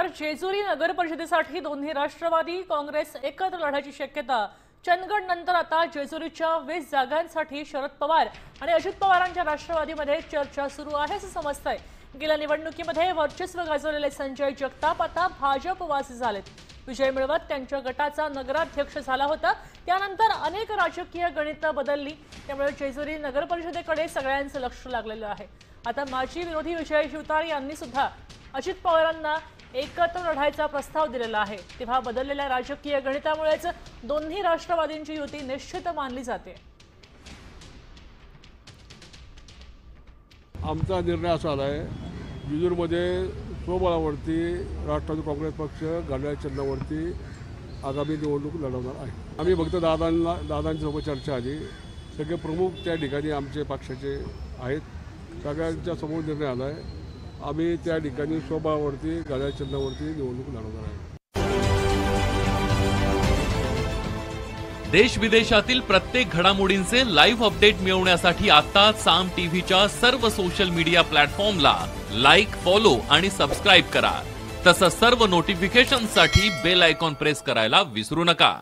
तर जेजुरी नगर परिषदेसाठी दोन्ही राष्ट्रवादी काँग्रेस एकत्र लढायची शक्यता चंदगड नंतर आता जेजुरीच्या 20 जागांसाठी शरद पवार आणि अजित पवारांच्या राष्ट्रवादीमध्ये चर्चा सुरू आहे असं समजतंय। गेल्या निवडणुकीमध्ये वर्चस्व गाजवलेले संजय जगताप आता भाजपवासी झालेत। विजय मिळवत त्यांच्या गटाचा नगराध्यक्ष झाला होता। त्यानंतर अनेक राजकीय गणितं बदलली, त्यामुळे जेजुरी नगर परिषदेकडे सगळ्यांचं लक्ष लागलेलं आहे। आता माजी विरोधी विजय शिवतारे यांनी सुद्धा अजित पवारांना एकत्र लढायचा प्रस्ताव दिलेला आहे। तेव्हा बदललेल्या राजकीय गणितामुळेच दोन्ही राष्ट्रवादींची युती निश्चित मानली जाते। आमचा निर्णय असा आहे, जेजुरीमध्ये स्वबळावरती राष्ट्रवादी काँग्रेस पक्ष घड्याळ चिन्हावरती आगामी निवडणूक लढवणार आहे। आम्ही फक्त दादांसोबत चर्चा आली, सगळे प्रमुख त्या ठिकाणी आमचे पक्षाचे आहेत, सगळ्यांच्या समोर निर्णय आला आहे। आम्ही त्या ठिकाणी स्वबळावरती घड्याळ चिन्हावरती निवडणूक लढवणार आहे। देश विदेशातील प्रत्येक घडामोडींचे लाईव्ह अपडेट मिळवण्यासाठी आता साम टीव्हीच्या सर्व सोशल मीडिया प्लॅटफॉर्मला लाईक, फॉलो आणि सबस्क्राईब करा। तसंच सर्व नोटिफिकेशनसाठी बेल आयकॉन प्रेस करायला विसरू नका।